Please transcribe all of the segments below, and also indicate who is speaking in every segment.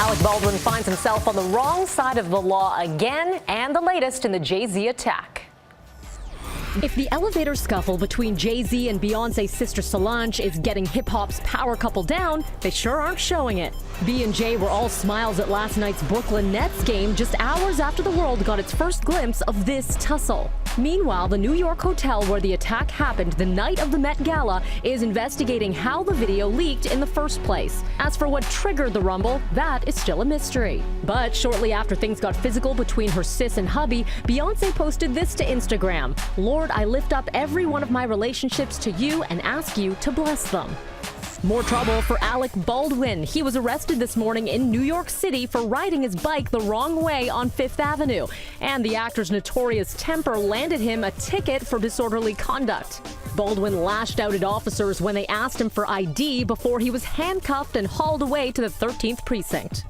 Speaker 1: Alec Baldwin finds himself on the wrong side of the law again, and the latest in the Jay-Z attack.
Speaker 2: If the elevator scuffle between Jay-Z and Beyonce's sister Solange is getting hip-hop's power couple down, they sure aren't showing it. B and J were all smiles at last night's Brooklyn Nets game just hours after the world got its first glimpse of this tussle. Meanwhile, the New York hotel where the attack happened the night of the Met Gala is investigating how the video leaked in the first place. As for what triggered the rumble, that is still a mystery. But shortly after things got physical between her sis and hubby, Beyonce posted this to Instagram: "Lord, I lift up every one of my relationships to you and ask you to bless them." More trouble for Alec Baldwin. He was arrested this morning in New York City for riding his bike the wrong way on Fifth Avenue. And the actor's notorious temper landed him a ticket for disorderly conduct. Baldwin lashed out at officers when they asked him for ID before he was handcuffed and hauled away to the 13th precinct.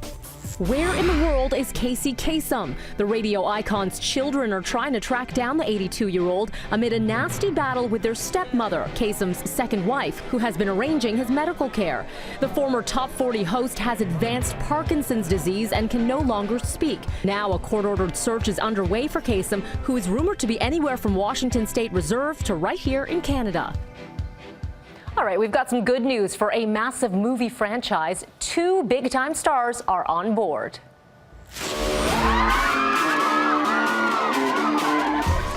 Speaker 2: Where in the world is Casey Kasem? The radio icon's children are trying to track down the 82-year-old amid a nasty battle with their stepmother, Kasem's second wife, who has been arranging his medical care. The former Top 40 host has advanced Parkinson's disease and can no longer speak. Now a court-ordered search is underway for Kasem, who is rumored to be anywhere from Washington State Reserve to right here in Canada.
Speaker 1: All right, we've got some good news for a massive movie franchise. Two big-time stars are on board.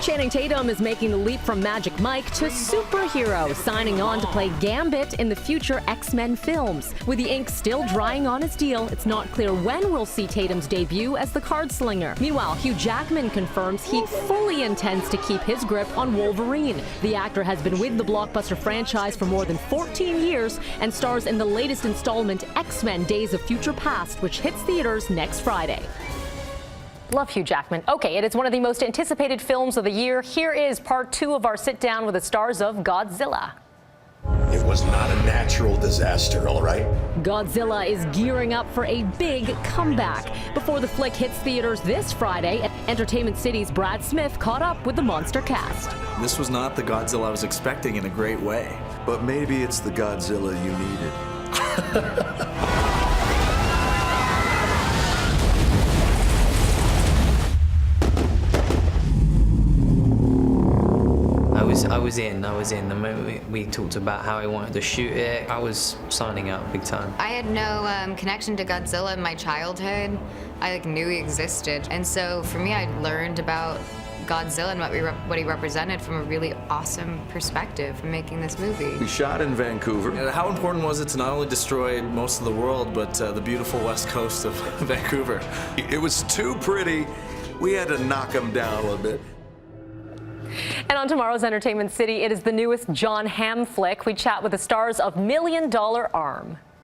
Speaker 2: Channing Tatum is making the leap from Magic Mike to superhero, signing on to play Gambit in the future X-Men films. With the ink still drying on his deal, it's not clear when we'll see Tatum's debut as the card slinger. Meanwhile, Hugh Jackman confirms he fully intends to keep his grip on Wolverine. The actor has been with the blockbuster franchise for more than 14 years and stars in the latest installment, X-Men Days of Future Past, which hits theaters next Friday.
Speaker 1: Love Hugh Jackman. Okay, it is one of the most anticipated films of the year. Here is part 2 of our sit-down with the stars of Godzilla.
Speaker 3: It was not a natural disaster, all right?
Speaker 2: Godzilla is gearing up for a big comeback. Before the flick hits theaters this Friday, Entertainment City's Brad Smith caught up with the monster cast.
Speaker 4: This was not the Godzilla I was expecting in a great way.
Speaker 3: But maybe it's the Godzilla you needed.
Speaker 5: I was in. The moment we talked about how I wanted to shoot it, I was signing up big time.
Speaker 6: I had no connection to Godzilla in my childhood. I knew he existed. And so for me, I learned about Godzilla and what he represented from a really awesome perspective from making this movie.
Speaker 3: We shot in Vancouver.
Speaker 4: And how important was it to not only destroy most of the world, but the beautiful west coast of Vancouver?
Speaker 3: It was too pretty. We had to knock him down a little bit.
Speaker 1: And on tomorrow's Entertainment City, it is the newest John Hamm flick. We chat with the stars of $1 Million Arm.